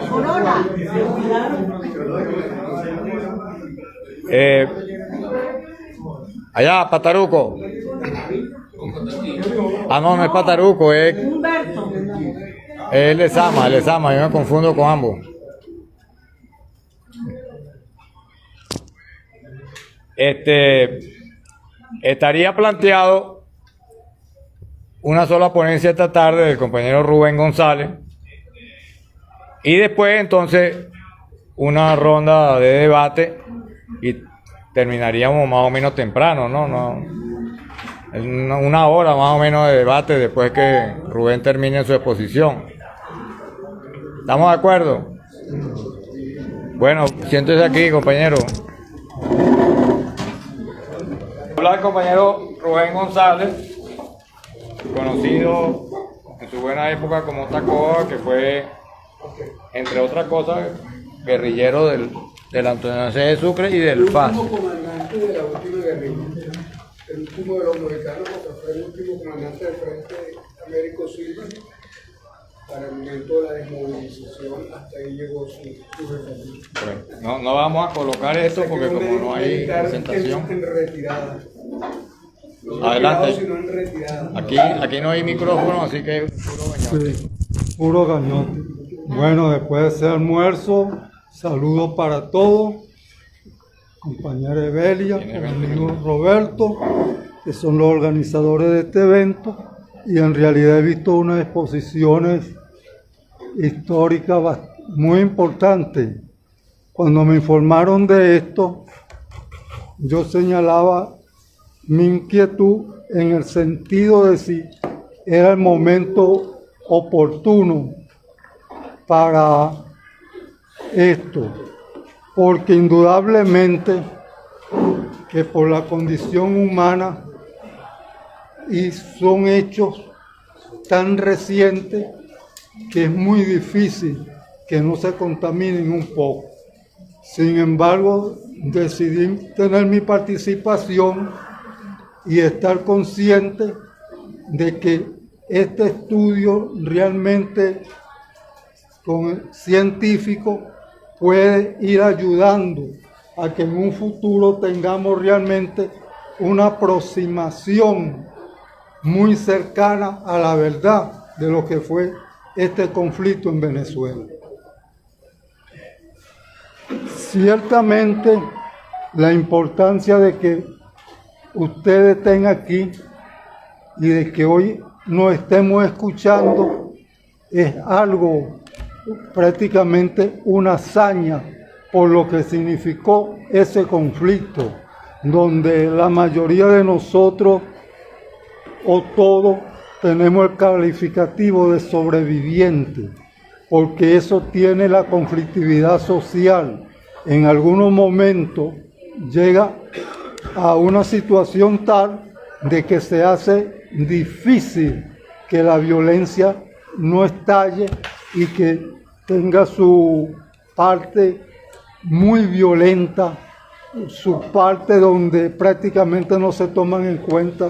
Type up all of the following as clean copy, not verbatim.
Sonora. Allá, Pataruco. Ah, no, no es Pataruco, es Humberto. el Lezama, yo me confundo con ambos. Estaría planteado una sola ponencia esta tarde del compañero Rubén González y después entonces una ronda de debate y terminaríamos más o menos temprano, ¿no? Una hora más o menos de debate después que Rubén termine su exposición. ¿Estamos de acuerdo? Bueno, siéntese aquí, compañero. Habla el compañero Rubén González, conocido en su buena época como Tacoa, que fue, entre otras cosas, guerrillero del Antonio C. de Sucre y del FAS. El último comandante de la última guerrilla, el último de los mexicanos, porque fue el último comandante del Frente Américo Silva. Para el momento de la desmovilización, hasta ahí llegó su jefe. Bueno, no vamos a colocar esto porque como no hay presentación. En retirada. No Adelante. retirado, sino en retirada. Aquí no hay micrófono, así que puro gañote. Sí, puro gañote. Bueno, después de ese almuerzo, saludos para todos. Compañera Evelia, amigo Roberto, que son los organizadores de este evento. Y en realidad he visto unas exposiciones históricas muy importantes. Cuando me informaron de esto, yo señalaba mi inquietud en el sentido de si era el momento oportuno para esto, porque indudablemente que por la condición humana y son hechos tan recientes que es muy difícil que no se contaminen un poco. Sin embargo, decidí tener mi participación y estar consciente de que este estudio realmente científico puede ir ayudando a que en un futuro tengamos realmente una aproximación muy cercana a la verdad de lo que fue este conflicto en Venezuela. Ciertamente, la importancia de que ustedes estén aquí y de que hoy nos estemos escuchando es algo prácticamente una hazaña por lo que significó ese conflicto, donde la mayoría de nosotros o todos tenemos el calificativo de sobreviviente, porque eso tiene la conflictividad social. En algunos momentos llega a una situación tal de que se hace difícil que la violencia no estalle y que tenga su parte muy violenta, su parte donde prácticamente no se toman en cuenta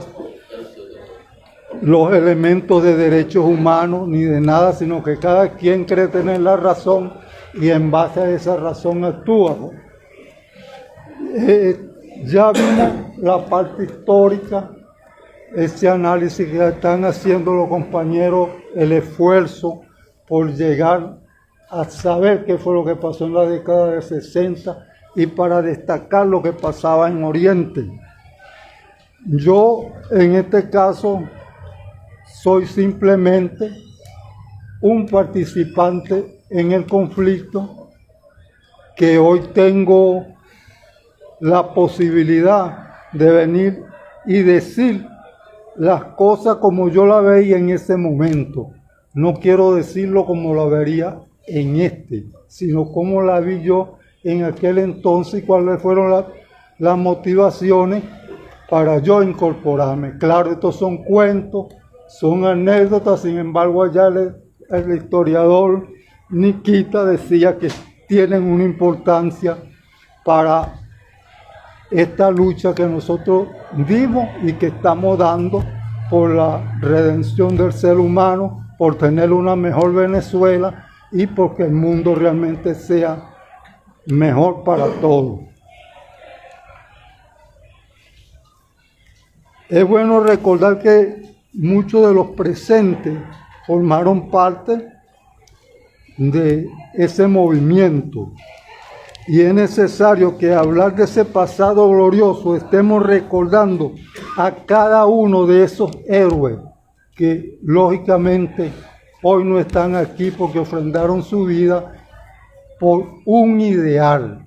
los elementos de derechos humanos ni de nada, sino que cada quien cree tener la razón y en base a esa razón actúa. Ya vimos la parte histórica, ese análisis que están haciendo los compañeros, el esfuerzo por llegar a saber qué fue lo que pasó en la década de 60 y para destacar lo que pasaba en Oriente. Yo, en este caso, soy simplemente un participante en el conflicto que hoy tengo la posibilidad de venir y decir las cosas como yo la veía en ese momento. No quiero decirlo como la vería en sino como la vi yo en aquel entonces y cuáles fueron las motivaciones para yo incorporarme. Claro, estos son cuentos, son anécdotas, sin embargo allá el historiador Nikita decía que tienen una importancia para esta lucha que nosotros dimos y que estamos dando por la redención del ser humano, por tener una mejor Venezuela y porque el mundo realmente sea mejor para todos. Es bueno recordar que muchos de los presentes formaron parte de ese movimiento y es necesario que hablar de ese pasado glorioso estemos recordando a cada uno de esos héroes que lógicamente hoy no están aquí porque ofrendaron su vida por un ideal.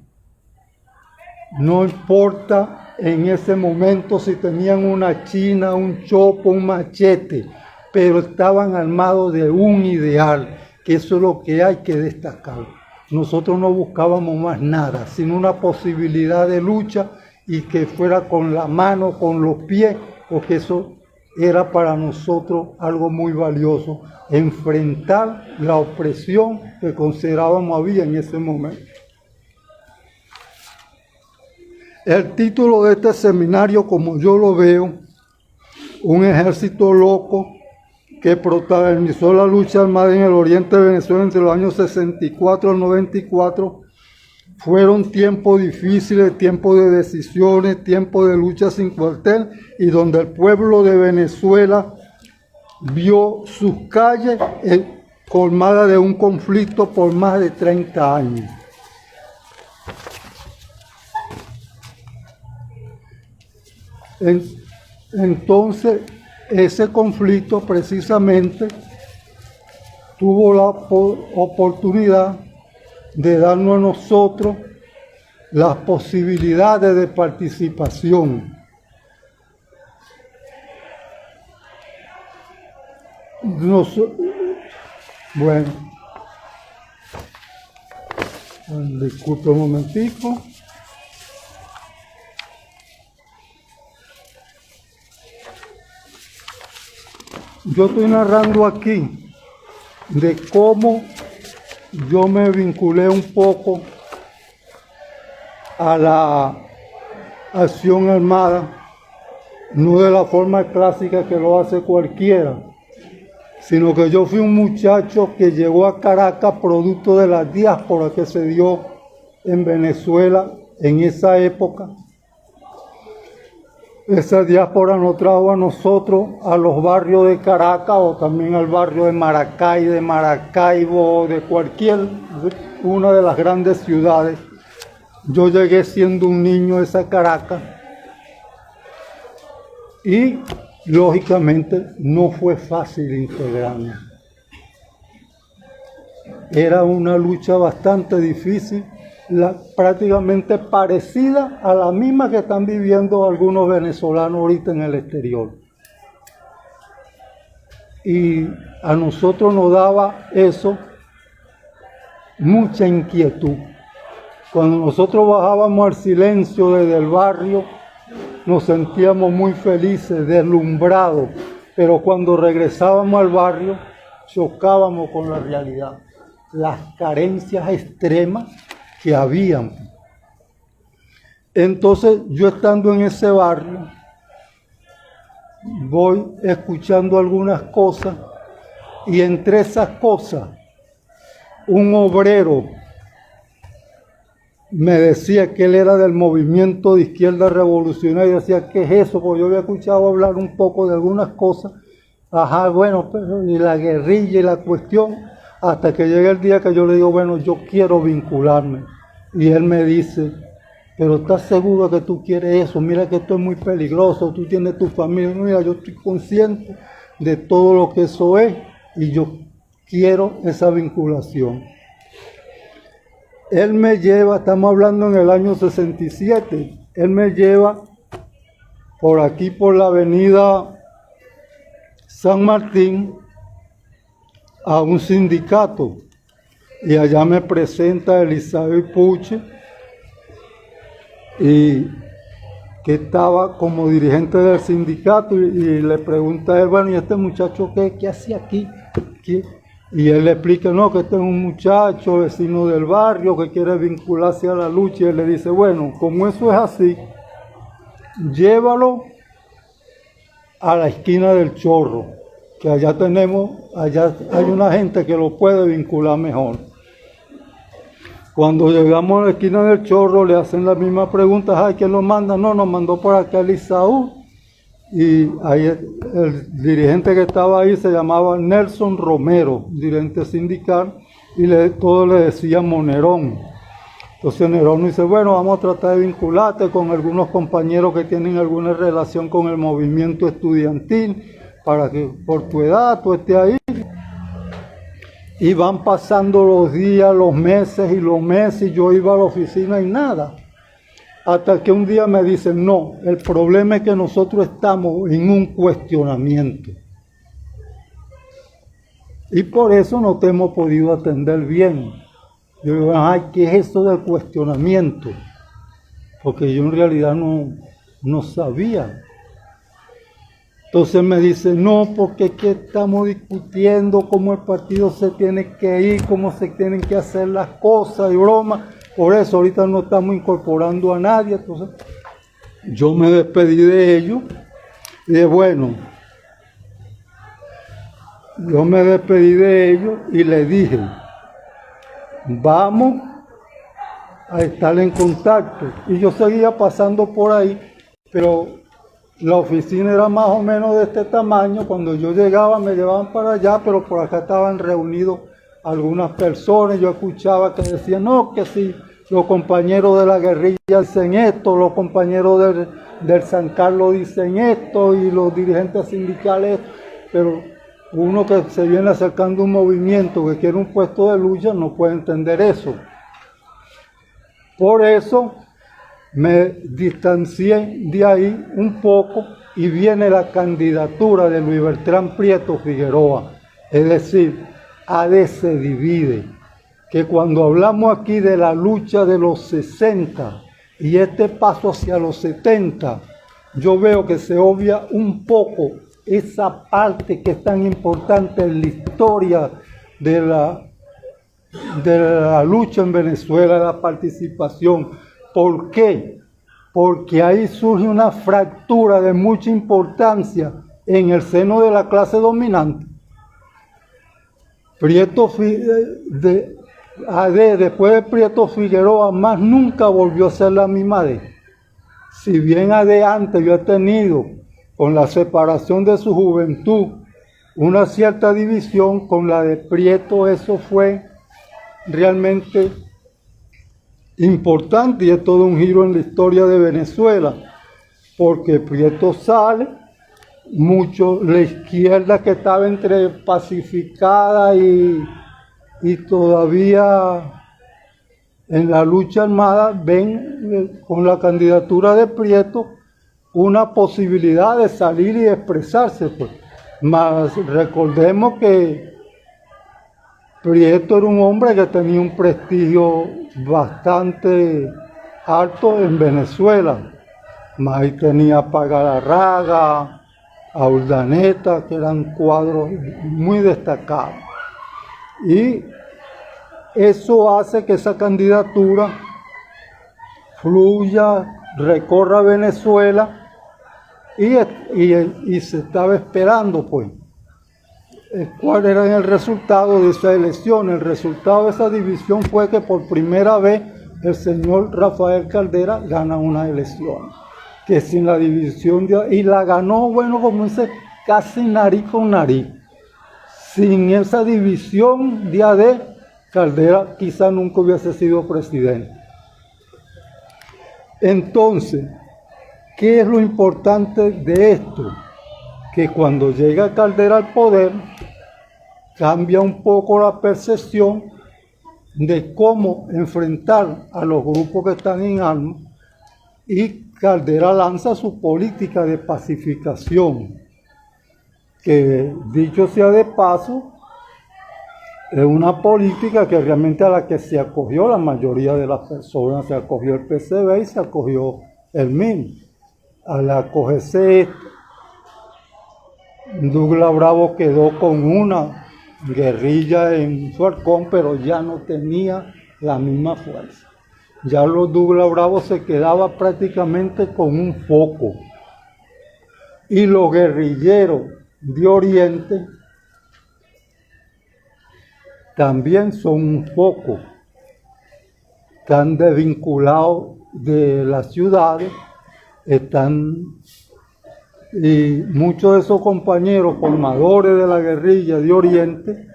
No importa en ese momento si tenían una china, un chopo, un machete, pero estaban armados de un ideal, que eso es lo que hay que destacar. Nosotros no buscábamos más nada, sino una posibilidad de lucha y que fuera con la mano, con los pies, porque eso era para nosotros algo muy valioso, enfrentar la opresión que considerábamos había en ese momento. El título de este seminario, como yo lo veo, un ejército loco que protagonizó la lucha armada en el oriente de Venezuela entre los años 64 al 94, fueron tiempos difíciles, tiempos de decisiones, tiempos de lucha sin cuartel, y donde el pueblo de Venezuela vio sus calles colmadas de un conflicto por más de 30 años. Entonces, ese conflicto precisamente tuvo la oportunidad de darnos a nosotros las posibilidades de participación. Bueno, disculpe un momentico. Yo estoy narrando aquí de cómo yo me vinculé un poco a la acción armada, no de la forma clásica que lo hace cualquiera, sino que yo fui un muchacho que llegó a Caracas producto de la diáspora que se dio en Venezuela en esa época. Esa diáspora nos trajo a nosotros a los barrios de Caracas o también al barrio de Maracay, de Maracaibo, de una de las grandes ciudades. Yo llegué siendo un niño a esa Caracas y lógicamente no fue fácil integrarme. Era una lucha bastante difícil, prácticamente parecida a la misma que están viviendo algunos venezolanos ahorita en el exterior. Y a nosotros nos daba eso mucha inquietud. Cuando nosotros bajábamos al silencio desde el barrio, nos sentíamos muy felices, deslumbrados, pero cuando regresábamos al barrio, chocábamos con la realidad, las carencias extremas que habían. Entonces, yo estando en ese barrio, voy escuchando algunas cosas, y entre esas cosas, un obrero me decía que él era del movimiento de izquierda revolucionaria, y decía, ¿qué es eso? Porque yo había escuchado hablar un poco de algunas cosas, bueno, pero y la guerrilla y la cuestión, hasta que llega el día que yo le digo, bueno, yo quiero vincularme. Y él me dice, pero ¿estás seguro que tú quieres eso? Mira que esto es muy peligroso, tú tienes tu familia. Mira, yo estoy consciente de todo lo que eso es y yo quiero esa vinculación. Él me lleva, estamos hablando en el año 67, él me lleva por aquí, por la avenida San Martín, a un sindicato, y allá me presenta Elizabeth Puche, y que estaba como dirigente del sindicato, y le pregunta a él, bueno, ¿y este muchacho qué hace aquí? Y él le explica, no, que este es un muchacho vecino del barrio que quiere vincularse a la lucha, y él le dice, bueno, como eso es así, llévalo a la esquina del Chorro, que allá hay una gente que lo puede vincular mejor. Cuando llegamos a la esquina del Chorro, le hacen la misma pregunta: ay, ¿quién lo manda? No, nos mandó por acá el Isaú. Y ahí el dirigente que estaba ahí se llamaba Nelson Romero, dirigente sindical, y todos le decíamos Nerón. Entonces Nerón dice: bueno, vamos a tratar de vincularte con algunos compañeros que tienen alguna relación con el movimiento estudiantil, para que por tu edad tú estés ahí. Y van pasando los días, los meses, y yo iba a la oficina y nada. Hasta que un día me dicen: no, el problema es que nosotros estamos en un cuestionamiento. Y por eso no te hemos podido atender bien. Yo digo: ay, ¿qué es eso del cuestionamiento? Porque yo en realidad no sabía. Entonces me dice: no, porque es que estamos discutiendo cómo el partido se tiene que ir, cómo se tienen que hacer las cosas y bromas. Por eso ahorita no estamos incorporando a nadie. Entonces yo me despedí de ellos y dije: bueno, yo me despedí de ellos y le dije: vamos a estar en contacto. Y yo seguía pasando por ahí, pero la oficina era más o menos de este tamaño. Cuando yo llegaba me llevaban para allá, pero por acá estaban reunidos algunas personas. Yo escuchaba que decían: no, que si los compañeros de la guerrilla dicen esto, los compañeros del San Carlos dicen esto, y los dirigentes sindicales. Pero uno que se viene acercando a un movimiento que quiere un puesto de lucha no puede entender eso. Por eso me distancié de ahí un poco, y viene la candidatura de Luis Bertrán Prieto Figueroa. Es decir, AD se divide. Que cuando hablamos aquí de la lucha de los 60 y este paso hacia los 70, yo veo que se obvia un poco esa parte que es tan importante en la historia de la lucha en Venezuela, la participación. ¿Por qué? Porque ahí surge una fractura de mucha importancia en el seno de la clase dominante. AD, después de Prieto Figueroa, más nunca volvió a ser la misma AD. Si bien AD antes había tenido, con la separación de su juventud, una cierta división, con la de Prieto eso fue realmente importante, y es todo un giro en la historia de Venezuela, porque Prieto sale, la izquierda que estaba entre pacificada y todavía en la lucha armada, ven con la candidatura de Prieto una posibilidad de salir y expresarse, pues. Mas recordemos que Prieto era un hombre que tenía un prestigio bastante alto en Venezuela. Más ahí tenía a Pagalarraga, a Urdaneta, que eran cuadros muy destacados. Y eso hace que esa candidatura fluya, recorra Venezuela, y se estaba esperando, pues, cuál era el resultado de esa elección. El resultado de esa división fue que por primera vez el señor Rafael Caldera gana una elección, que sin la división, y la ganó, bueno, como dice, casi nariz con nariz. Sin esa división de AD, Caldera quizá nunca hubiese sido presidente. Entonces, ¿qué es lo importante de esto? Que cuando llega Caldera al poder, cambia un poco la percepción de cómo enfrentar a los grupos que están en armas, y Caldera lanza su política de pacificación, que, dicho sea de paso, es una política que realmente a la que se acogió la mayoría de las personas. Se acogió el PCB y se acogió el MIN. Al acogerse, Douglas Bravo quedó con una guerrilla en su arcón, pero ya no tenía la misma fuerza. Ya los Douglas Bravo se quedaba prácticamente con un foco. Y los guerrilleros de Oriente también son un poco, están desvinculados de las ciudades, y muchos de esos compañeros formadores de la guerrilla de Oriente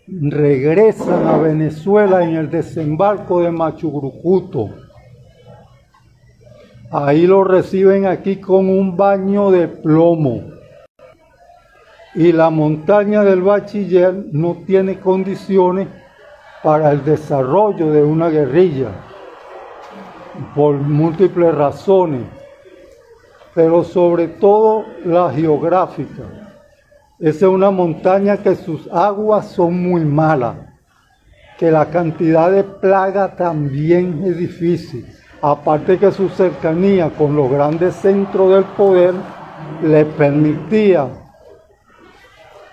regresan a Venezuela en el desembarco de Machurucuto. Ahí lo reciben aquí con un baño de plomo. Y la montaña del Bachiller no tiene condiciones para el desarrollo de una guerrilla, por múltiples razones, pero sobre todo la geográfica. Esa es una montaña que sus aguas son muy malas, que la cantidad de plaga también es difícil. Aparte que su cercanía con los grandes centros del poder le permitía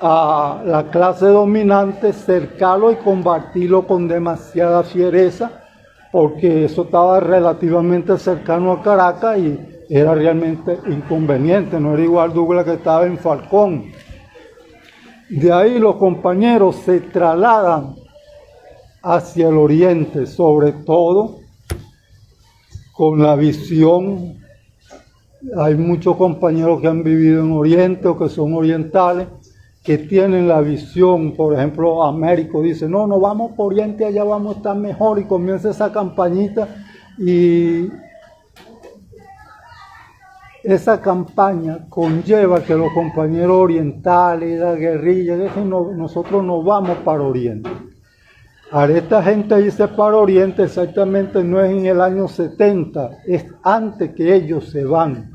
a la clase dominante cercarlo y combatirlo con demasiada fiereza, porque eso estaba relativamente cercano a Caracas y era realmente inconveniente, no era igual Douglas que estaba en Falcón. De ahí los compañeros se trasladan hacia el oriente, sobre todo con la visión. Hay muchos compañeros que han vivido en Oriente o que son orientales, que tienen la visión. Por ejemplo, Américo dice, no vamos por Oriente, allá vamos a estar mejor, y comienza esa campañita, y esa campaña conlleva que los compañeros orientales, la guerrilla, nosotros no vamos para Oriente. Ahora esta gente dice para Oriente, exactamente no es en el año 70, es antes que ellos se van.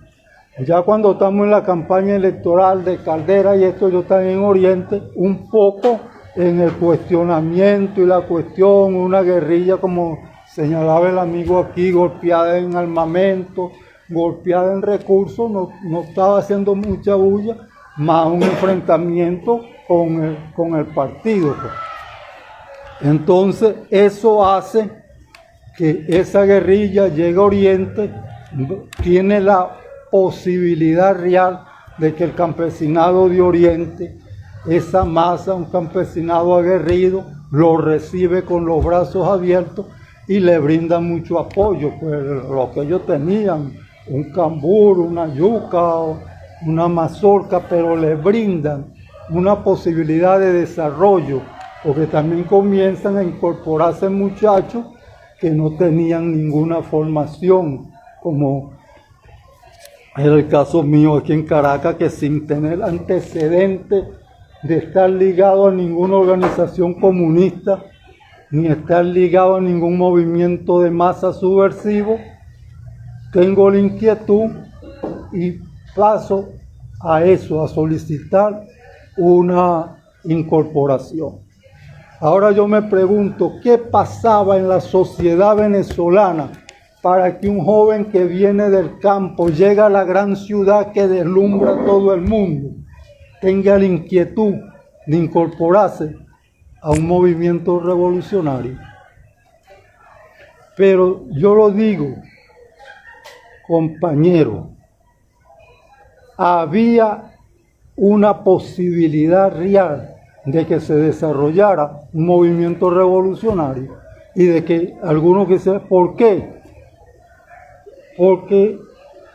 Ya cuando estamos en la campaña electoral de Caldera y esto, ellos están en Oriente, un poco en el cuestionamiento y la cuestión, una guerrilla, como señalaba el amigo aquí, golpeada en armamento, golpeada en recursos, no estaba haciendo mucha bulla, más un enfrentamiento con el partido. Entonces eso hace que esa guerrilla llegue a Oriente, tiene la posibilidad real de que el campesinado de Oriente, esa masa, un campesinado aguerrido, lo recibe con los brazos abiertos y le brinda mucho apoyo, pues lo que ellos tenían, un cambur, una yuca, una mazorca, pero le brindan una posibilidad de desarrollo, porque también comienzan a incorporarse muchachos que no tenían ninguna formación, como era el caso mío aquí en Caracas, que sin tener antecedentes de estar ligado a ninguna organización comunista, ni estar ligado a ningún movimiento de masa subversivo, tengo la inquietud y paso a eso, a solicitar una incorporación. Ahora yo me pregunto, ¿qué pasaba en la sociedad venezolana para que un joven que viene del campo llega a la gran ciudad que deslumbra a todo el mundo, tenga la inquietud de incorporarse a un movimiento revolucionario? Pero yo lo digo, compañero, había una posibilidad real de que se desarrollara un movimiento revolucionario y de que algunos quisieran. ¿Por qué? Porque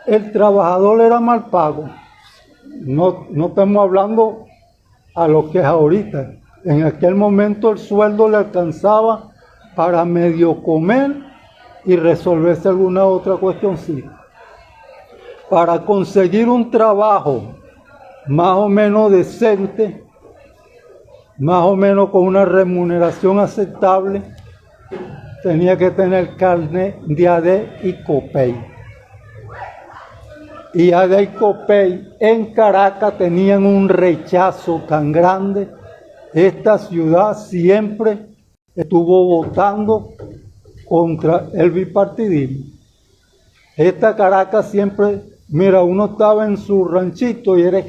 el trabajador era mal pago. No estamos hablando a lo que es ahorita. En aquel momento el sueldo le alcanzaba para medio comer y resolverse alguna otra cuestioncita. Para conseguir un trabajo más o menos decente, más o menos con una remuneración aceptable, tenía que tener carnet de ADE y COPEI. Y ADE y COPEI en Caracas tenían un rechazo tan grande. Esta ciudad siempre estuvo votando contra el bipartidismo. Esta Caracas siempre, mira, uno estaba en su ranchito y era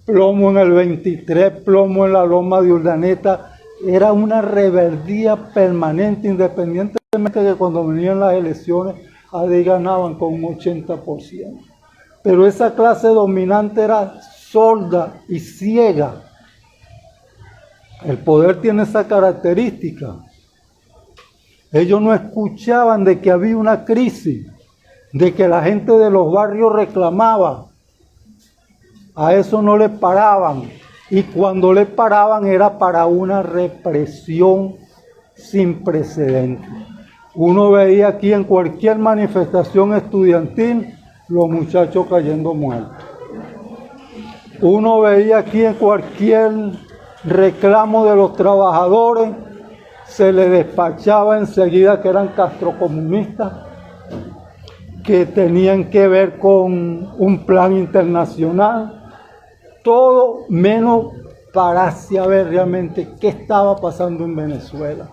plomo en el 23, plomo en la loma de Urdaneta. Era una rebeldía permanente, independientemente de que cuando venían las elecciones, ahí ganaban con un 80%. Pero esa clase dominante era sorda y ciega. El poder tiene esa característica. Ellos no escuchaban de que había una crisis, de que la gente de los barrios reclamaba. A eso no le paraban. Y cuando le paraban era para una represión sin precedentes. Uno veía aquí en cualquier manifestación estudiantil los muchachos cayendo muertos. Uno veía aquí en cualquier reclamo de los trabajadores, se le despachaba enseguida que eran castrocomunistas, que tenían que ver con un plan internacional, todo menos pararse a ver realmente qué estaba pasando en Venezuela,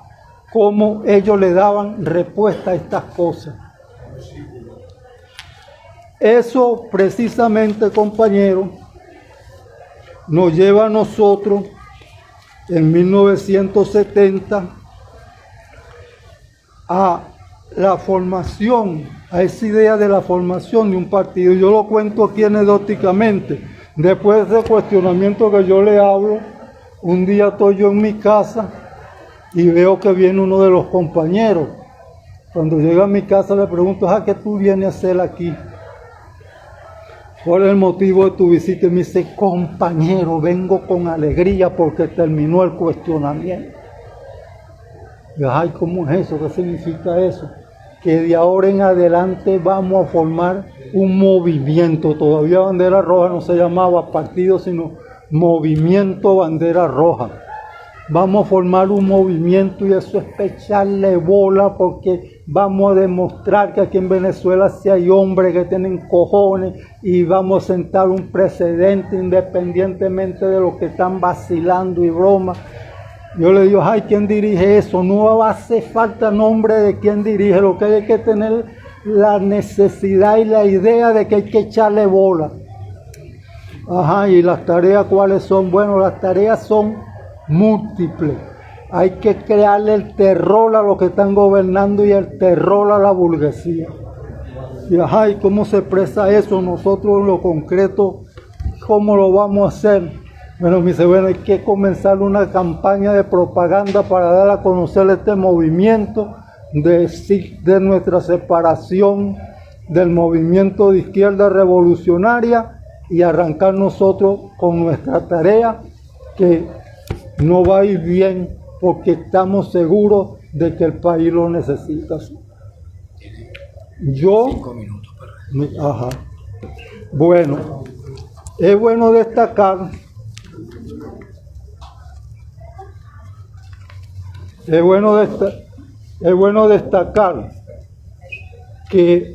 cómo ellos le daban respuesta a estas cosas. Eso precisamente, compañeros, nos lleva a nosotros en 1970 a la formación, a esa idea de la formación de un partido. Yo lo cuento aquí anecdóticamente. Después de ese cuestionamiento que yo le hablo, un día estoy yo en mi casa y veo que viene uno de los compañeros. Cuando llega a mi casa le pregunto, ¿qué tú vienes a hacer aquí? ¿Cuál es el motivo de tu visita? Y me dice, compañero, vengo con alegría porque terminó el cuestionamiento. Y yo, ay, ¿cómo es eso? ¿Qué significa eso? Que de ahora en adelante vamos a formar un movimiento. Todavía Bandera Roja no se llamaba partido, sino Movimiento Bandera Roja. Vamos a formar un movimiento y eso es para echarle bola porque vamos a demostrar que aquí en Venezuela sí hay hombres que tienen cojones y vamos a sentar un precedente independientemente de lo que están vacilando y broma. Yo le digo, ay, ¿quién dirige eso? No hace falta nombre de quién dirige, lo que hay que tener la necesidad y la idea de que hay que echarle bola. ¿Y las tareas cuáles son? Bueno, las tareas son múltiples. Hay que crearle el terror a los que están gobernando y el terror a la burguesía. ¿Y cómo se expresa eso? Nosotros en lo concreto, ¿cómo lo vamos a hacer? Bueno, me dice, hay que comenzar una campaña de propaganda para dar a conocer este movimiento de nuestra separación del movimiento de izquierda revolucionaria y arrancar nosotros con nuestra tarea que no va a ir bien porque estamos seguros de que el país lo necesita. Yo, 5 minutos para... Bueno, es bueno destacar que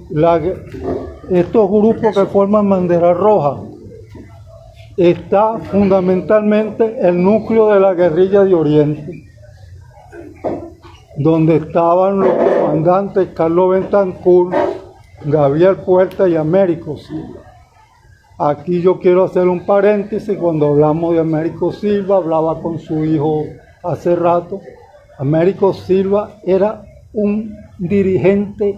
estos grupos que forman Bandera Roja está fundamentalmente el núcleo de la guerrilla de Oriente, donde estaban los comandantes Carlos Bentancur, Gabriel Puerta y Américo Silva. Aquí yo quiero hacer un paréntesis. Cuando hablamos de Américo Silva, hablaba con su hijo hace rato. Américo Silva era un dirigente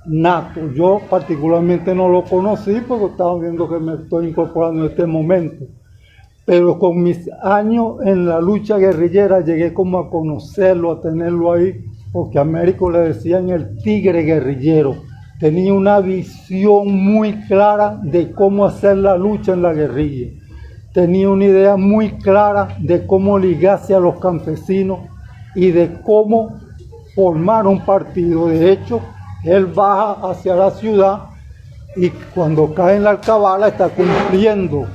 nato. Yo particularmente no lo conocí porque estaba viendo que me estoy incorporando en este momento. Pero con mis años en la lucha guerrillera llegué como a conocerlo, a tenerlo ahí, porque a Américo le decían el tigre guerrillero. Tenía una visión muy clara de cómo hacer la lucha en la guerrilla. Tenía una idea muy clara de cómo ligarse a los campesinos y de cómo formar un partido. De hecho, él baja hacia la ciudad y cuando cae en la Alcabala está cumpliendo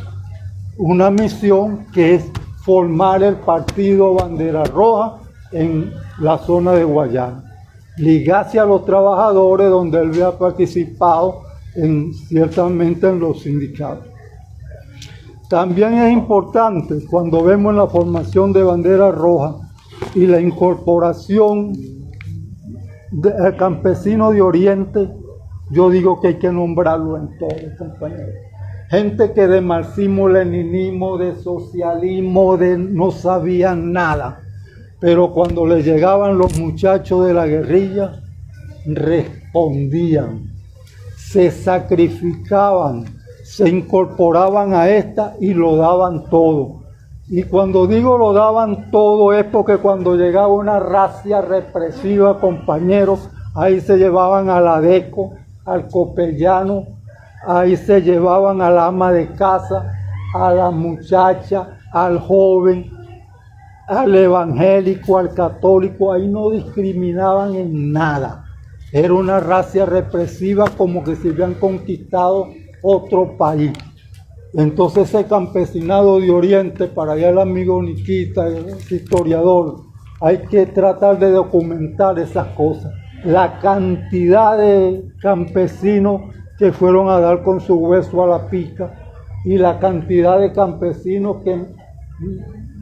una misión que es formar el partido Bandera Roja en la zona de Guayana. Ligarse a los trabajadores donde él había participado ciertamente en los sindicatos. También es importante cuando vemos la formación de Bandera Roja y la incorporación del campesino de Oriente, yo digo que hay que nombrarlo en todo, compañeros. Gente que de marxismo, leninismo, de socialismo, no sabían nada. Pero cuando les llegaban los muchachos de la guerrilla, respondían, se sacrificaban, se incorporaban a esta y lo daban todo. Y cuando digo lo daban todo es porque cuando llegaba una racia represiva, compañeros, ahí se llevaban al adeco, al copellano, ahí se llevaban al ama de casa, a la muchacha, al joven, al evangélico, al católico, ahí no discriminaban en nada. Era una racia represiva como que se habían conquistado otro país. Entonces ese campesinado de Oriente, para allá el amigo Niquita, el historiador, hay que tratar de documentar esas cosas. La cantidad de campesinos que fueron a dar con su hueso a la pica y la cantidad de campesinos que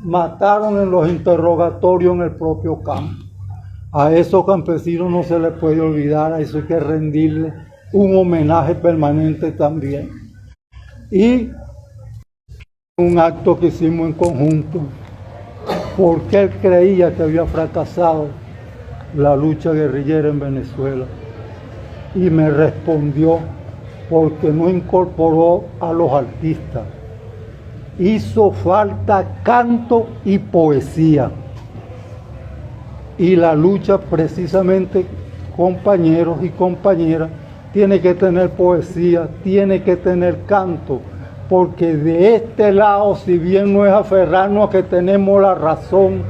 mataron en los interrogatorios en el propio campo. A esos campesinos no se les puede olvidar, a eso hay que rendirle un homenaje permanente también. Y un acto que hicimos en conjunto, porque él creía que había fracasado la lucha guerrillera en Venezuela. Y me respondió porque no incorporó a los artistas. Hizo falta canto y poesía. Y la lucha precisamente, compañeros y compañeras, tiene que tener poesía, tiene que tener canto, porque de este lado, si bien no es aferrarnos a que tenemos la razón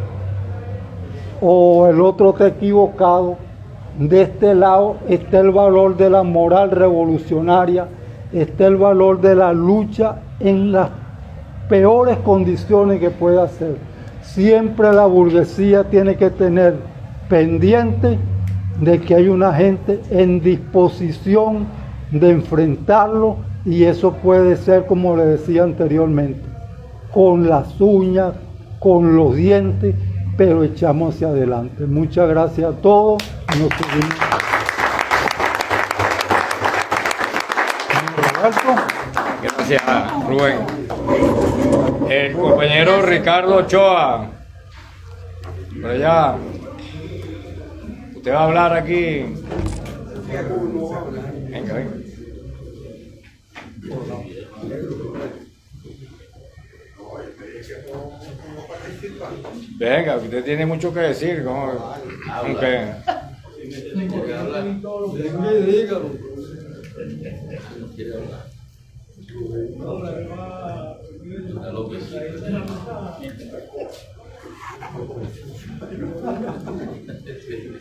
o el otro está equivocado, de este lado está el valor de la moral revolucionaria, está el valor de la lucha en las peores condiciones que pueda ser. Siempre la burguesía tiene que tener pendiente de que hay una gente en disposición de enfrentarlo, y eso puede ser, como le decía anteriormente, con las uñas, con los dientes, pero echamos hacia adelante. Muchas gracias a todos. Nos seguimos. Gracias, Rubén. El compañero Ricardo Ochoa, por allá, usted va a hablar aquí. Venga, venga. Venga, usted tiene mucho que decir, ¿no? Aunque...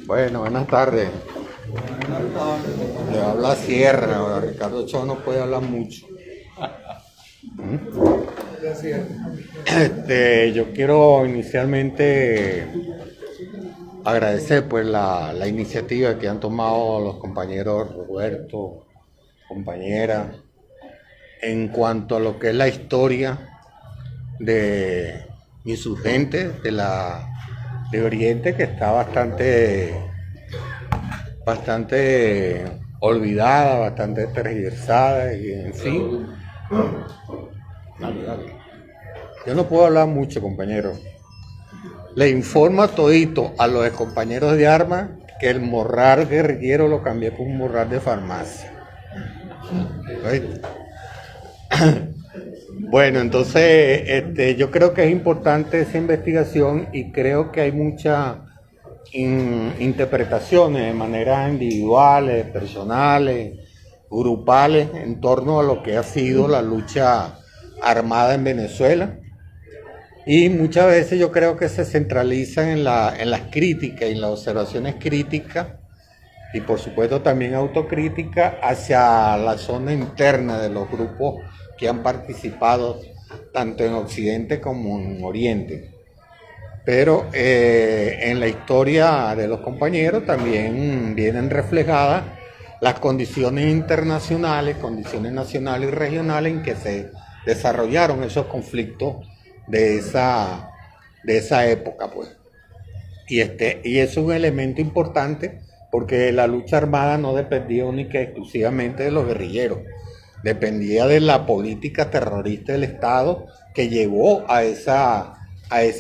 Bueno, buenas tardes. Le habla Sierra, ahora Ricardo Ochoa no puede hablar mucho. Yo quiero inicialmente agradecer pues la iniciativa que han tomado los compañeros Roberto, compañera, en cuanto a lo que es la historia de insurgentes de Oriente, que está bastante olvidada, bastante tergiversada, y en fin. Dale. Yo no puedo hablar mucho, compañero. Le informo a todito a los compañeros de armas que el morral guerrillero lo cambié por un morral de farmacia. ¿Oíste? Bueno, entonces yo creo que es importante esa investigación, y creo que hay muchas interpretaciones de maneras individuales, personales, grupales, en torno a lo que ha sido la lucha armada en Venezuela. Y muchas veces yo creo que se centralizan en las críticas y en las observaciones críticas, y por supuesto también autocrítica hacia la zona interna de los grupos que han participado tanto en Occidente como en Oriente. Pero en la historia de los compañeros también vienen reflejadas las condiciones internacionales, condiciones nacionales y regionales en que se desarrollaron esos conflictos de esa época, pues. Y eso es un elemento importante, porque la lucha armada no dependía única y exclusivamente de los guerrilleros, dependía de la política terrorista del Estado que llevó a esa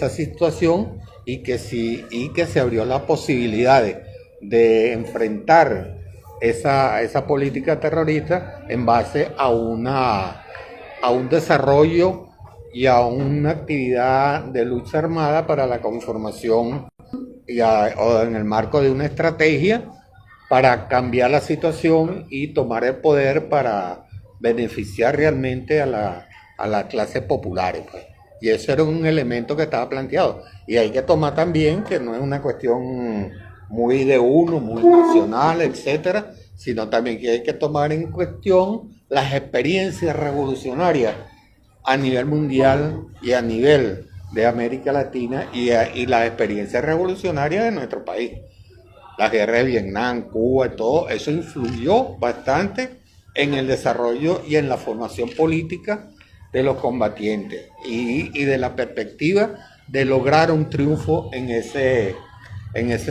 situación, y que se abrió la posibilidad de enfrentar esa política terrorista en base a un desarrollo y a una actividad de lucha armada para la conformación o en el marco de una estrategia para cambiar la situación y tomar el poder para beneficiar realmente a las clases populares, pues. Y eso era un elemento que estaba planteado. Y hay que tomar también que no es una cuestión muy de uno, muy nacional, etcétera, sino también que hay que tomar en cuestión las experiencias revolucionarias a nivel mundial y a nivel de América Latina y las experiencias revolucionarias de nuestro país. La guerra de Vietnam, Cuba y todo eso influyó bastante en el desarrollo y en la formación política de los combatientes y de la perspectiva de lograr un triunfo en ese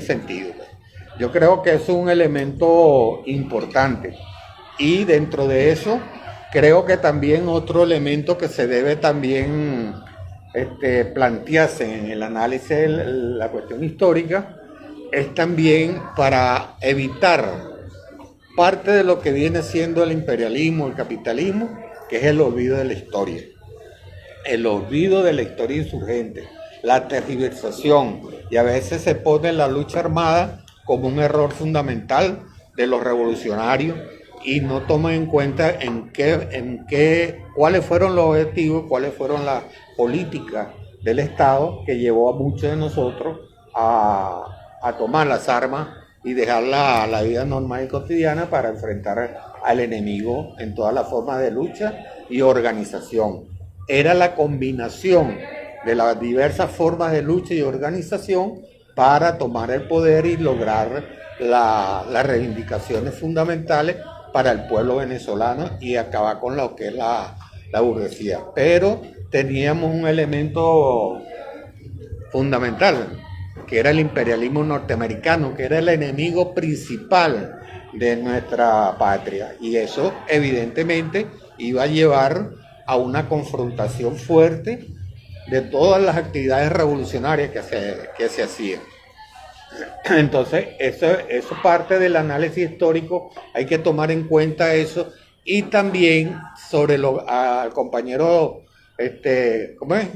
sentido. Yo creo que eso es un elemento importante y dentro de eso creo que también otro elemento que se debe también plantearse en el análisis de la cuestión histórica es también para evitar parte de lo que viene siendo el imperialismo, el capitalismo, que es el olvido de la historia. El olvido de la historia insurgente, la tergiversación, y a veces se pone la lucha armada como un error fundamental de los revolucionarios y no toma en cuenta cuáles fueron los objetivos, cuáles fueron las políticas del Estado que llevó a muchos de nosotros a tomar las armas y dejar la vida normal y cotidiana para enfrentar al enemigo en todas las formas de lucha y organización. Era la combinación de las diversas formas de lucha y organización para tomar el poder y lograr las reivindicaciones fundamentales para el pueblo venezolano y acabar con lo que es la burguesía. Pero teníamos un elemento fundamental, que era el imperialismo norteamericano, que era el enemigo principal de nuestra patria. Y eso evidentemente iba a llevar a una confrontación fuerte de todas las actividades revolucionarias que se hacían. Entonces, eso parte del análisis histórico, hay que tomar en cuenta eso. Y también sobre al compañero, ¿cómo es?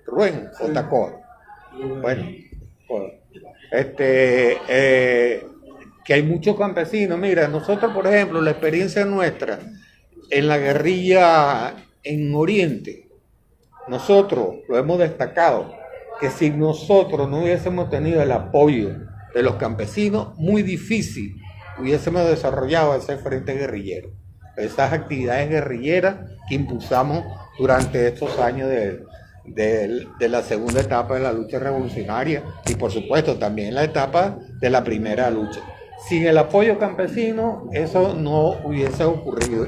Rubén Otacoa. Bueno, que hay muchos campesinos. Mira, nosotros, por ejemplo, la experiencia nuestra en la guerrilla en Oriente, nosotros lo hemos destacado, que si nosotros no hubiésemos tenido el apoyo de los campesinos, muy difícil hubiésemos desarrollado ese frente guerrillero, esas actividades guerrilleras que impulsamos durante estos años de la segunda etapa de la lucha revolucionaria y por supuesto también la etapa de la primera lucha. Sin el apoyo campesino eso no hubiese ocurrido,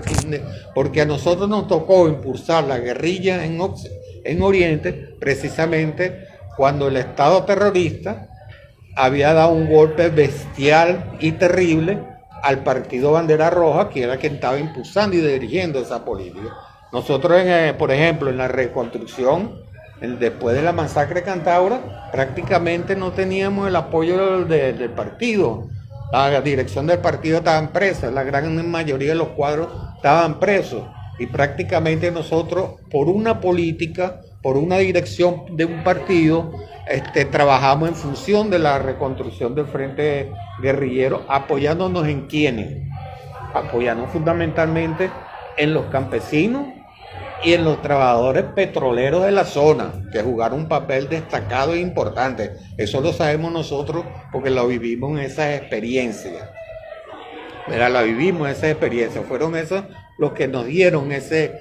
porque a nosotros nos tocó impulsar la guerrilla en Oriente precisamente cuando el Estado terrorista había dado un golpe bestial y terrible al partido Bandera Roja, que era quien estaba impulsando y dirigiendo esa política. Nosotros, por ejemplo, en la reconstrucción, después de la masacre de Cantaura, prácticamente no teníamos el apoyo del partido. La dirección del partido estaban presas, la gran mayoría de los cuadros estaban presos. Y prácticamente nosotros, por una política, por una dirección de un partido, trabajamos en función de la reconstrucción del frente guerrillero, apoyándonos en quiénes, apoyándonos fundamentalmente en los campesinos y en los trabajadores petroleros de la zona, que jugaron un papel destacado e importante. Eso lo sabemos nosotros porque lo vivimos en esas experiencias. Mira, la vivimos esa experiencia. Fueron esos los que nos dieron ese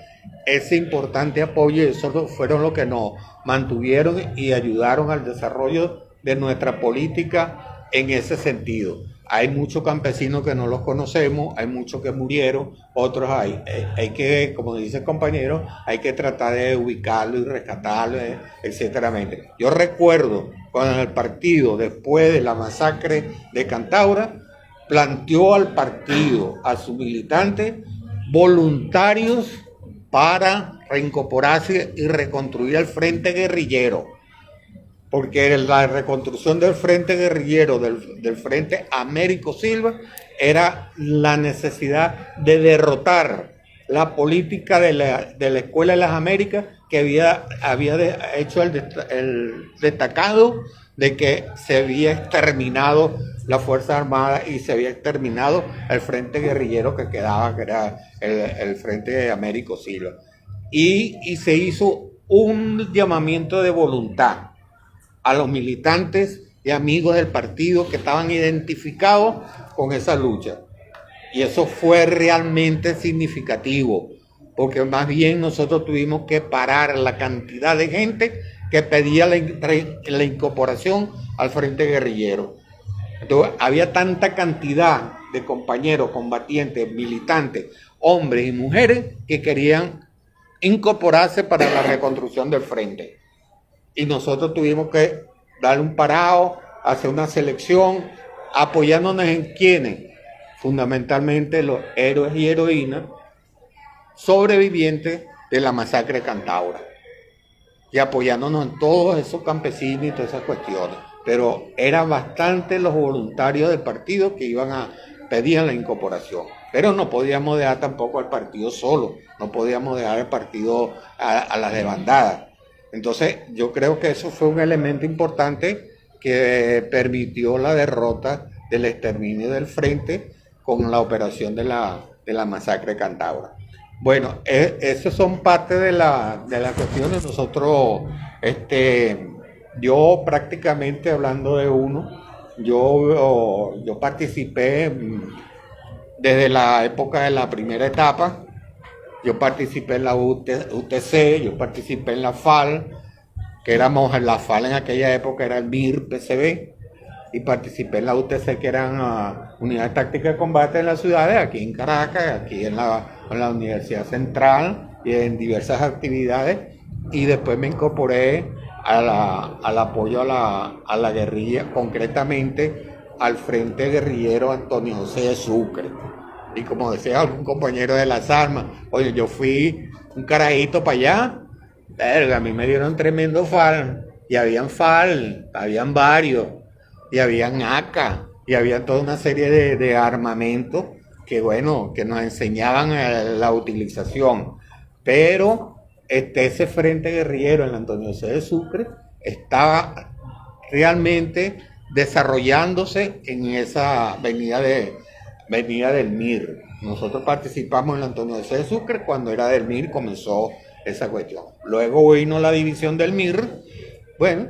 importante apoyo y esos fueron los que nos mantuvieron y ayudaron al desarrollo de nuestra política en ese sentido. Hay muchos campesinos que no los conocemos, hay muchos que murieron, otros hay que, como dice el compañero, hay que tratar de ubicarlo y rescatarlo, etcétera. Yo recuerdo cuando el partido, después de la masacre de Cantaura, planteó al partido, a sus militantes, voluntarios para reincorporarse y reconstruir el frente guerrillero. Porque la reconstrucción del frente guerrillero, del frente Américo Silva, era la necesidad de derrotar la política de la Escuela de las Américas, que había hecho el destacado de que se había exterminado las Fuerzas Armadas y se había exterminado el frente guerrillero que quedaba, que era el Frente de Américo Silva. Y se hizo un llamamiento de voluntad a los militantes y amigos del partido que estaban identificados con esa lucha. Y eso fue realmente significativo, porque más bien nosotros tuvimos que parar la cantidad de gente que pedía la incorporación al frente guerrillero. Entonces, había tanta cantidad de compañeros, combatientes, militantes, hombres y mujeres que querían incorporarse para la reconstrucción del frente. Y nosotros tuvimos que darle un parado, hacer una selección, apoyándonos en quienes, fundamentalmente los héroes y heroínas sobrevivientes de la masacre de Cantaura, y apoyándonos en todos esos campesinos y todas esas cuestiones. Pero eran bastante los voluntarios del partido que iban a pedir la incorporación. Pero no podíamos dejar tampoco al partido solo, no podíamos dejar el partido a las desbandadas. Entonces yo creo que eso fue un elemento importante que permitió la derrota del exterminio del frente con la operación de la masacre de Cantaura. Bueno, esas son parte de las cuestiones. Nosotros, yo prácticamente hablando de uno, yo participé desde la época de la primera etapa. Yo participé en la UTC, yo participé en la FAL, que éramos en la FAL en aquella época, era el MIR-PCB, y participé en la UTC, que eran unidades tácticas de combate en las ciudades, aquí en Caracas, aquí en la Universidad Central, y en diversas actividades, y después me incorporé al apoyo a la guerrilla, concretamente al Frente Guerrillero Antonio José de Sucre. Y como decía algún compañero de las armas, oye, yo fui un carajito para allá, verga, a mí me dieron tremendo FAL, y habían FAL, habían varios, y habían AK, y había toda una serie de armamentos que, bueno, que nos enseñaban la utilización. Pero ese frente guerrillero en Antonio José de Sucre estaba realmente desarrollándose en esa avenida del MIR. Nosotros participamos en el Antonio José de Sucre cuando era del MIR, comenzó esa cuestión. Luego vino la división del MIR, bueno,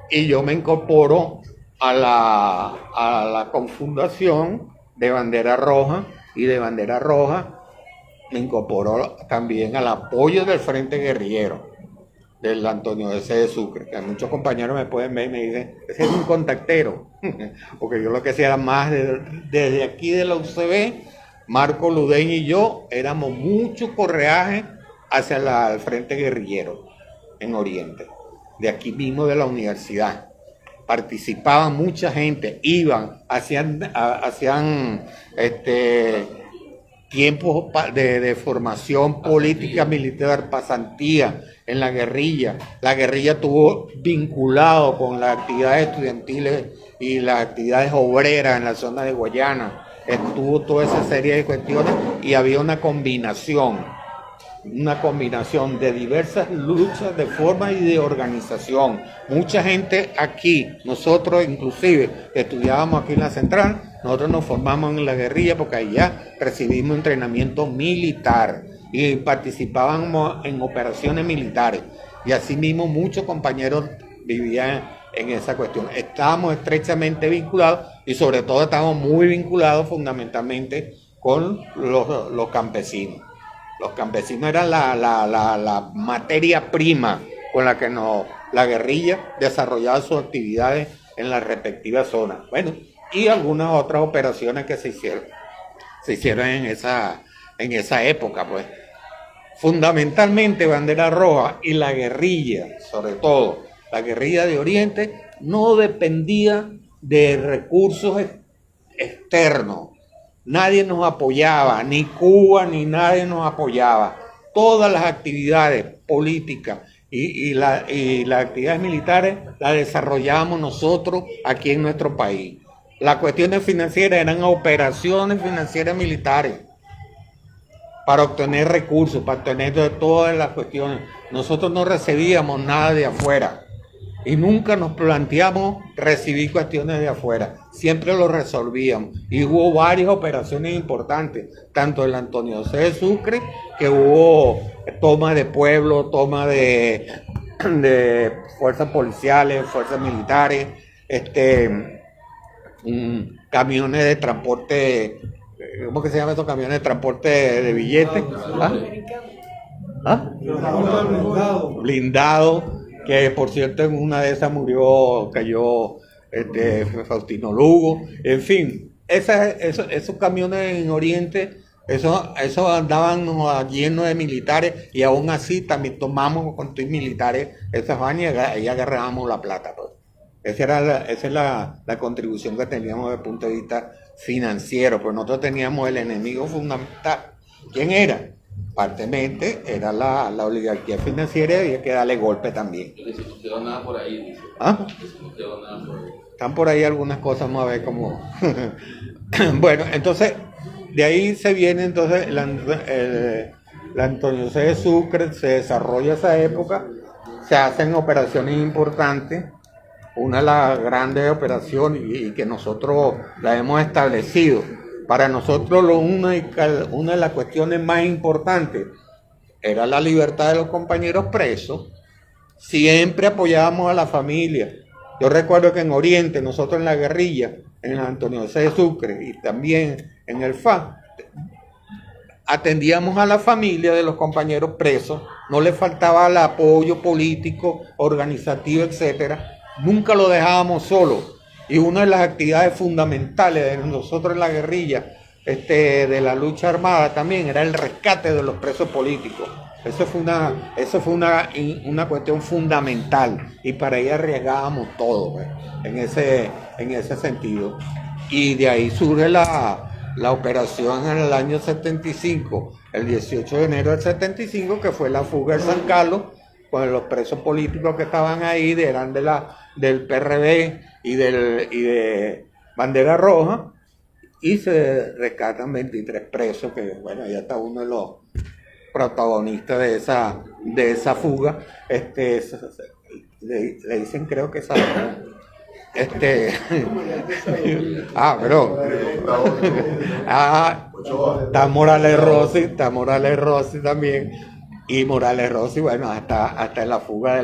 y yo me incorporo a la confundación de Bandera Roja, y de Bandera Roja me incorporó también al apoyo del Frente Guerrillero del Antonio José de Sucre, que muchos compañeros me pueden ver y me dicen, ese es un contactero, porque yo lo que hacía era más desde aquí de la UCB, Marco Ludeñ y yo éramos mucho correaje hacia el Frente Guerrillero en Oriente, de aquí mismo de la universidad. Participaban mucha gente, iban, hacían tiempos de formación política, militar, pasantía en la guerrilla. La guerrilla estuvo vinculado con las actividades estudiantiles y las actividades obreras en la zona de Guayana. Estuvo toda esa serie de cuestiones y había una combinación de diversas luchas de forma y de organización. Mucha gente aquí, nosotros inclusive estudiábamos aquí en la Central, nosotros nos formamos en la guerrilla porque allá recibimos entrenamiento militar y participábamos en operaciones militares, y asimismo muchos compañeros vivían en esa cuestión. Estábamos estrechamente vinculados y sobre todo estábamos muy vinculados fundamentalmente con los campesinos. Los campesinos eran la materia prima con la que la guerrilla desarrollaba sus actividades en las respectivas zonas. Bueno, y algunas otras operaciones que se hicieron en esa época, pues. Fundamentalmente Bandera Roja y la guerrilla, sobre todo la guerrilla de Oriente, no dependía de recursos externos. Nadie nos apoyaba, ni Cuba ni nadie nos apoyaba. Todas las actividades políticas y las actividades militares las desarrollábamos nosotros aquí en nuestro país. Las cuestiones financieras eran operaciones financieras militares para obtener recursos, para obtener todas las cuestiones. Nosotros no recibíamos nada de afuera y nunca nos planteamos recibir cuestiones de afuera. Siempre lo resolvíamos y hubo varias operaciones importantes, tanto en Antonio José de Sucre, que hubo toma de pueblo, toma de fuerzas policiales, fuerzas militares, camiones de transporte, ¿cómo que se llama esos camiones de transporte de billetes? Blindado, que por cierto en una de esas cayó Faustino Lugo, en fin, esos camiones en Oriente, esos andaban llenos de militares y aún así también tomamos con tus militares esas vainas y agarrábamos la plata, pues. Esa es la contribución que teníamos desde el punto de vista financiero, pues nosotros teníamos el enemigo fundamental. ¿Quién era? Partemente era la oligarquía financiera y había que darle golpe también. Y si no quedó nada por ahí, dice. ¿Ah? Si no quedó nada por ahí. Están por ahí algunas cosas, vamos a ver cómo. Bueno, entonces, de ahí se viene entonces la Antonio José de Sucre, se desarrolla esa época, se hacen operaciones importantes. Una de las grandes operaciones y que nosotros la hemos establecido. Para nosotros una de las cuestiones más importantes era la libertad de los compañeros presos. Siempre apoyábamos a la familia. Yo recuerdo que en Oriente, nosotros en la guerrilla, en Antonio José de Sucre y también en el FA, atendíamos a la familia de los compañeros presos. No les faltaba el apoyo político, organizativo, etcétera. Nunca lo dejábamos solo. Y una de las actividades fundamentales de nosotros en la guerrilla, de la lucha armada también, era el rescate de los presos políticos. Eso fue una cuestión fundamental y para ella arriesgábamos todo, pues, en ese sentido. Y de ahí surge la operación en el año 75, el 18 de enero del 75, que fue la fuga de San Carlos, con los presos políticos que estaban ahí, eran del PRD y de Bandera Roja, y se rescatan 23 presos, que bueno, ya está uno de los protagonistas de esa fuga. Le dicen, creo que esa está Morales Rossi también. Y Morales Rossi, bueno, hasta en la fuga de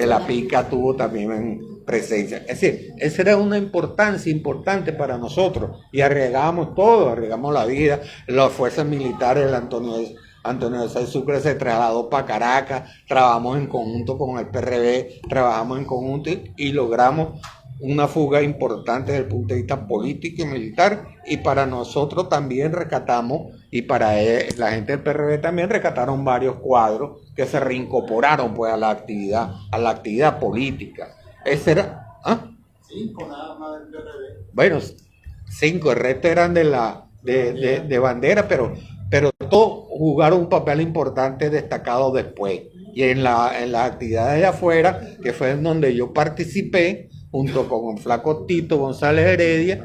la pica tuvo también presencia. Es decir, esa era una importancia importante para nosotros y arriesgamos todo, arriesgamos la vida. Las fuerzas militares del Antonio José de Sucre se trasladó para Caracas, trabajamos en conjunto con el PRD, trabajamos en conjunto y logramos una fuga importante desde el punto de vista político y militar, y para nosotros también rescatamos, y para la gente del PRD también rescataron varios cuadros que se reincorporaron pues a la actividad política. Ese era, ¿ah? 5 nada más del PRD. Bueno, 5, el resto eran de bandera, pero todos jugaron un papel importante destacado después. Y en las actividades de afuera, que fue en donde yo participé, junto con el flaco Tito González Heredia,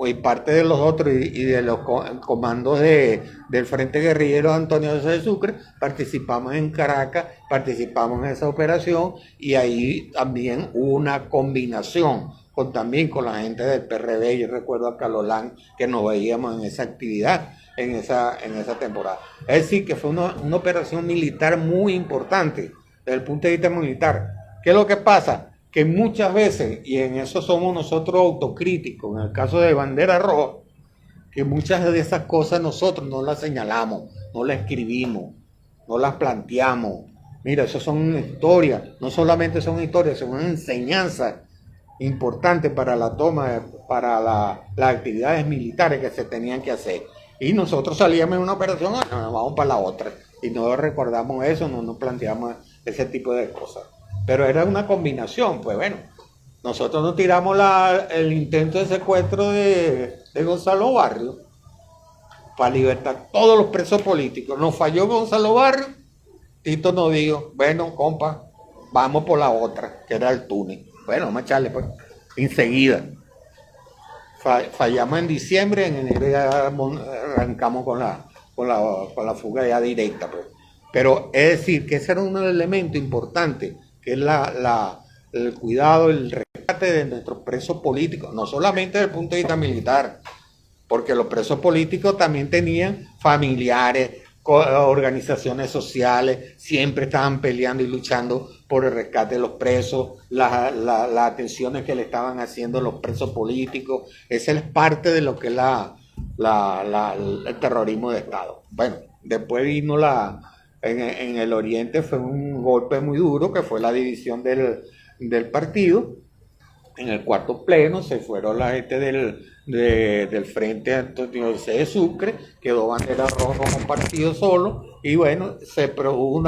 y parte de los otros y de los comandos del Frente Guerrillero Antonio José de Sucre, participamos en Caracas, participamos en esa operación, y ahí también hubo una combinación también con la gente del PRD. Yo recuerdo a Calolán que nos veíamos en esa actividad, en esa temporada. Es decir, que fue una operación militar muy importante desde el punto de vista militar. ¿Qué es lo que pasa? Que muchas veces, y en eso somos nosotros autocríticos, en el caso de Bandera Roja, que muchas de esas cosas nosotros no las señalamos, no las escribimos, no las planteamos. Mira, eso son historias, no solamente son historias, son enseñanzas importantes para la toma, para las actividades militares que se tenían que hacer. Y nosotros salíamos en una operación, nos vamos para la otra, y no recordamos eso, no nos planteamos ese tipo de cosas. Pero era una combinación, pues bueno, nosotros nos tiramos el intento de secuestro de Gonzalo Barrios para libertar todos los presos políticos. Nos falló Gonzalo Barrios, Tito nos dijo, bueno, compa, vamos por la otra, que era el túnel. Bueno, vamos a echarle pues, enseguida. Fallamos en diciembre, en enero ya arrancamos con la fuga ya directa, pues. Pero es decir, que ese era un elemento importante, que es el cuidado, el rescate de nuestros presos políticos, no solamente desde el punto de vista militar, porque los presos políticos también tenían familiares, organizaciones sociales, siempre estaban peleando y luchando por el rescate de los presos, las atenciones que le estaban haciendo los presos políticos. Esa es parte de lo que es el terrorismo de Estado. Bueno, después vino en el Oriente fue un golpe muy duro, que fue la división del partido. En el cuarto pleno se fueron la gente del Frente Antonio de Sucre, quedó Bandera Roja como partido solo, y bueno, se produjo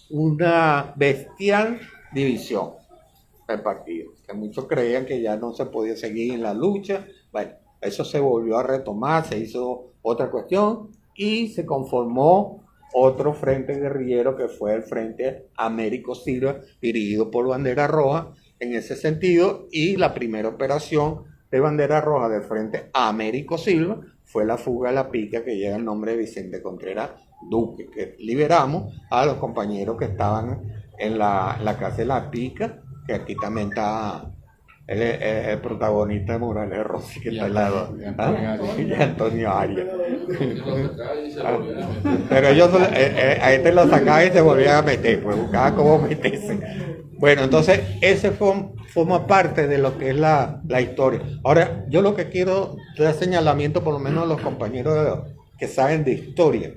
una bestial división del partido, que muchos creían que ya no se podía seguir en la lucha. Bueno, eso se volvió a retomar, se hizo otra cuestión, y se conformó otro frente guerrillero, que fue el Frente Américo Silva, dirigido por Bandera Roja, en ese sentido, y la primera operación de Bandera Roja del Frente Américo Silva fue la fuga de la Pica, que lleva el nombre de Vicente Contreras Duque, que liberamos a los compañeros que estaban en la cárcel La Pica, que aquí también está el protagonista de Morales Rossi, que está al lado, y Antonio Arias. Pero ellos a este lo sacaban y se volvían a meter, pues buscaban cómo meterse. Bueno, entonces ese forma parte de lo que es la historia. Ahora, yo lo que quiero dar señalamiento, por lo menos a los compañeros que saben de historia,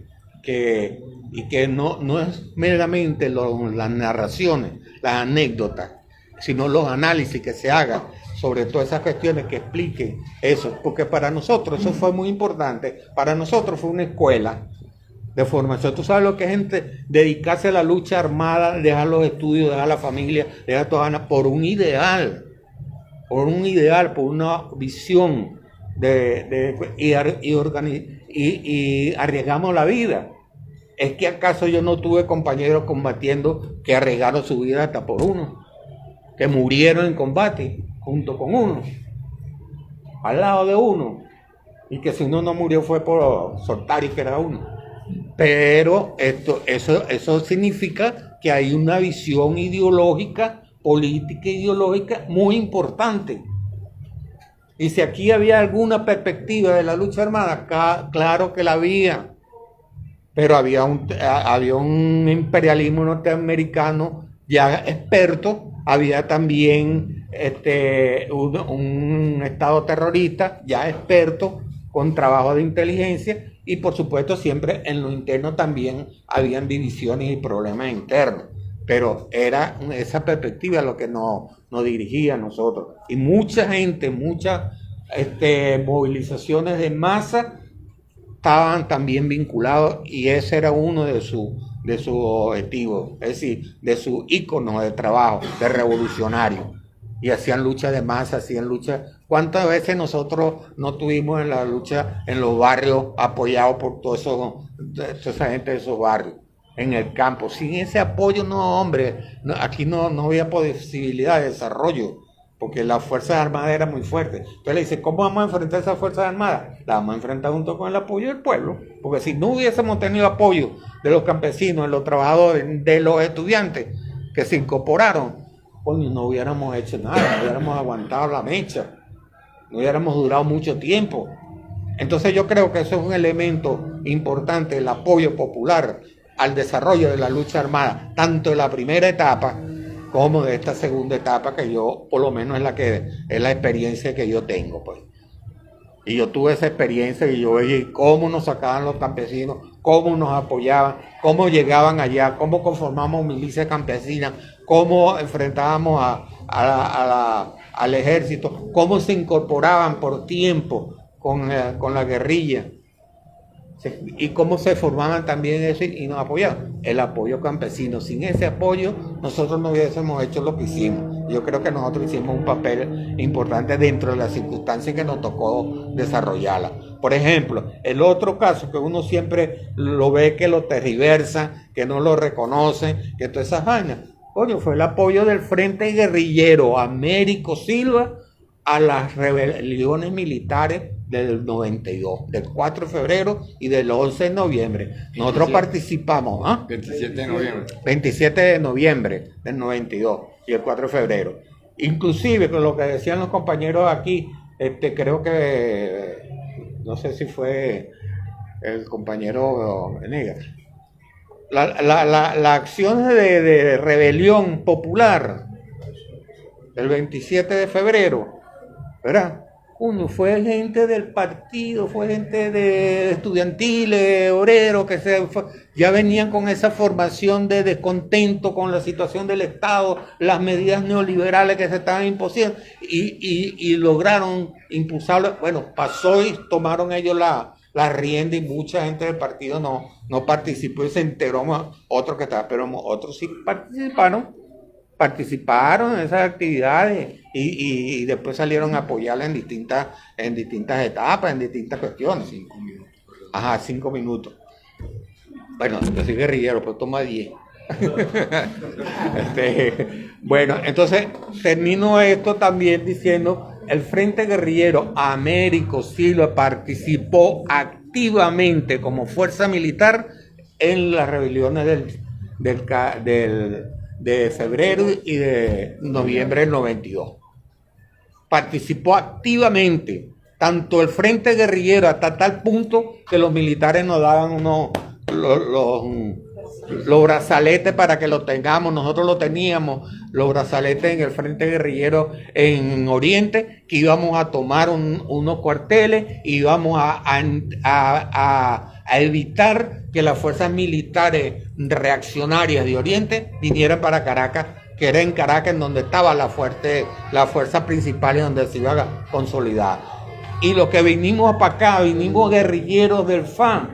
y que no es meramente las narraciones, las anécdotas, sino los análisis que se hagan sobre todas esas cuestiones, que expliquen eso, porque para nosotros eso fue muy importante. Para nosotros fue una escuela de formación. Tú sabes lo que es dedicarse a la lucha armada, dejar los estudios, dejar la familia, dejar toda por un ideal, por una visión y arriesgamos la vida. ¿Es que acaso yo no tuve compañeros combatiendo que arriesgaron su vida hasta por uno, que murieron en combate junto con uno, al lado de uno, y que si uno no murió fue por soltar y que era uno? Pero eso significa que hay una visión ideológica, política ideológica muy importante. Y si aquí había alguna perspectiva de la lucha armada, claro que la había. Pero había un imperialismo norteamericano ya experto, había también un Estado terrorista ya experto, con trabajo de inteligencia, y por supuesto siempre en lo interno también habían divisiones y problemas internos, pero era esa perspectiva lo que nos dirigía a nosotros. Y mucha gente, muchas movilizaciones de masa estaban también vinculados, y ese era uno de sus objetivos, es decir, de sus íconos de trabajo, de revolucionario. Y hacían lucha de masa, hacían lucha. ¿Cuántas veces nosotros no tuvimos en la lucha en los barrios apoyados por toda esa gente de esos barrios, en el campo? Sin ese apoyo, no, hombre, aquí no había posibilidad de desarrollo, porque las Fuerzas Armadas eran muy fuertes. Entonces le dice, ¿cómo vamos a enfrentar esas Fuerzas Armadas? Las vamos a enfrentar junto con el apoyo del pueblo, porque si no hubiésemos tenido apoyo de los campesinos, de los trabajadores, de los estudiantes que se incorporaron, pues no hubiéramos hecho nada, no hubiéramos aguantado la mecha, no hubiéramos durado mucho tiempo. Entonces yo creo que eso es un elemento importante, el apoyo popular al desarrollo de la lucha armada, tanto de la primera etapa como de esta segunda etapa, que yo, por lo menos, es la experiencia que yo tengo, pues. Y yo tuve esa experiencia, y yo veía cómo nos sacaban los campesinos, cómo nos apoyaban, cómo llegaban allá, cómo conformamos milicias campesinas, cómo enfrentábamos al ejército, cómo se incorporaban por tiempo con la guerrilla, y cómo se formaban también eso y nos apoyaban. El apoyo campesino. Sin ese apoyo nosotros no hubiésemos hecho lo que hicimos. Yo creo que nosotros hicimos un papel importante dentro de las circunstancias que nos tocó desarrollarla. Por ejemplo, el otro caso que uno siempre lo ve, que lo tergiversa, que no lo reconoce, que todas esas vainas, fue el apoyo del Frente Guerrillero Américo Silva a las rebeliones militares del 92, del 4 de febrero y del 11 de noviembre. Nosotros participamos, 27 de noviembre. 27 de noviembre del 92 y el 4 de febrero. Inclusive, con lo que decían los compañeros aquí, creo que, no sé si fue el compañero Venegas, la acción de rebelión popular el 27 de febrero, ¿verdad? Uno fue gente del partido, fue gente de estudiantiles, obreros, ya venían con esa formación de descontento con la situación del Estado, las medidas neoliberales que se estaban imponiendo y lograron impulsarlo. Bueno, pasó y tomaron ellos la rienda y mucha gente del partido no participó y se enteró otros que estaban, pero otros sí participaron en esas actividades y después salieron a apoyarla en distintas etapas, en distintas cuestiones. 5 minutos. Ajá, 5 minutos. Bueno, yo soy guerrillero, pero toma 10. Bueno, entonces termino esto también diciendo, el Frente Guerrillero Américo Silva participó activamente como fuerza militar en las rebeliones de febrero y de noviembre del 92. Participó activamente, tanto el Frente Guerrillero hasta tal punto que los militares nos daban los brazaletes para que los tengamos. Nosotros lo teníamos, los brazaletes en el Frente Guerrillero en Oriente, que íbamos a tomar unos cuarteles, íbamos a evitar que las fuerzas militares reaccionarias de Oriente vinieran para Caracas, que era en Caracas en donde estaba la fuerza principal y donde se iba a consolidar. Y los que vinimos para acá, vinimos guerrilleros del FAN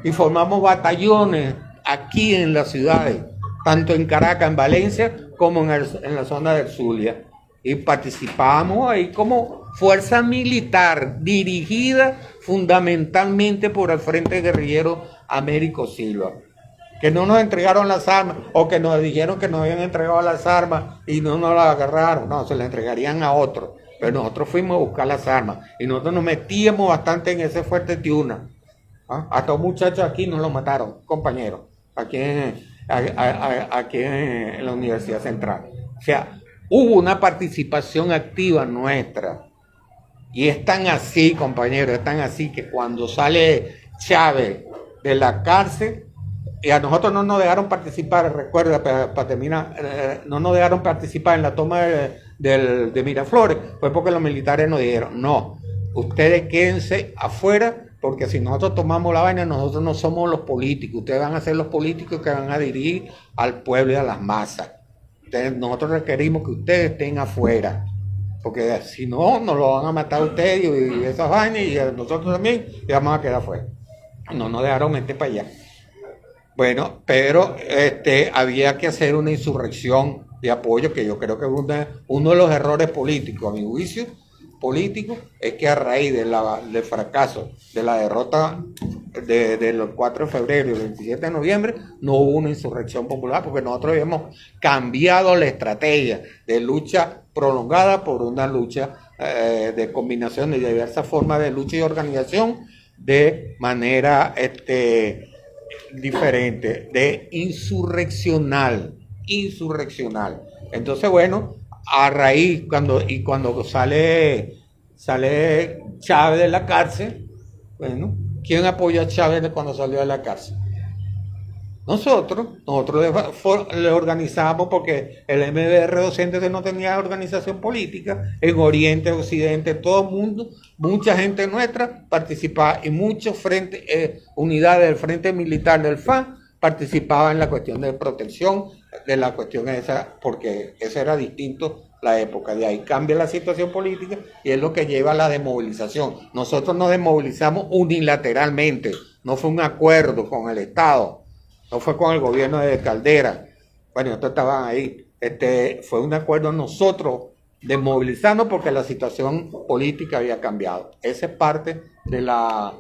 y formamos batallones aquí en las ciudades, tanto en Caracas, en Valencia, como en la zona del Zulia. Y participamos ahí como fuerza militar dirigida fundamentalmente por el Frente Guerrillero Américo Silva. Que no nos entregaron las armas, o que nos dijeron que nos habían entregado las armas y no nos las agarraron. No, se las entregarían a otros. Pero nosotros fuimos a buscar las armas y nosotros nos metíamos bastante en ese fuerte Tiuna. Hasta un muchacho aquí nos lo mataron, compañeros, aquí en la Universidad Central. O sea, hubo una participación activa nuestra. Y es tan así, compañeros, es tan así que cuando sale Chávez de la cárcel, y a nosotros no nos dejaron participar, recuerda, para terminar, no nos dejaron participar en la toma de Miraflores, fue porque los militares nos dijeron, no, ustedes quédense afuera, porque si nosotros tomamos la vaina, nosotros no somos los políticos, ustedes van a ser los políticos que van a dirigir al pueblo y a las masas. Nosotros requerimos que ustedes estén afuera, porque si no, nos lo van a matar a ustedes y esas vainas, y a nosotros también, y vamos a quedar afuera. No nos dejaron meter para allá. Bueno, pero había que hacer una insurrección de apoyo, que yo creo que uno de los errores políticos, a mi juicio político, es que a raíz del fracaso, de la derrota del 4 de febrero y el 27 de noviembre, no hubo una insurrección popular, porque nosotros habíamos cambiado la estrategia de lucha prolongada por una lucha de combinación de diversas formas de lucha y organización de manera diferente, de insurreccional. Entonces, bueno, a raíz, cuando sale Chávez de la cárcel, bueno, ¿quién apoyó a Chávez cuando salió de la cárcel? Nosotros le organizamos, porque el MBR docente no tenía organización política, en Oriente, Occidente, todo el mundo, mucha gente nuestra participaba, y muchos unidades del Frente Militar del FAN participaban en la cuestión de protección, de la cuestión esa, porque eso era distinto la época. De ahí cambia la situación política y es lo que lleva a la desmovilización. Nosotros nos desmovilizamos unilateralmente, no fue un acuerdo con el Estado, no fue con el gobierno de Caldera. Bueno, nosotros estaban ahí. Fue un acuerdo nosotros desmovilizando porque la situación política había cambiado. Esa es parte de la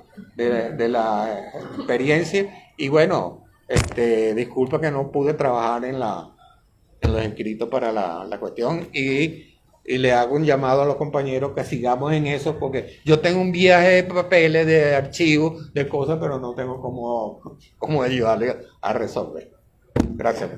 experiencia. Y bueno, disculpa que no pude trabajar en los inscritos para la cuestión, y y le hago un llamado a los compañeros que sigamos en eso, porque yo tengo un viaje de papeles, de archivos, de cosas, pero no tengo cómo ayudarle a resolver. Gracias.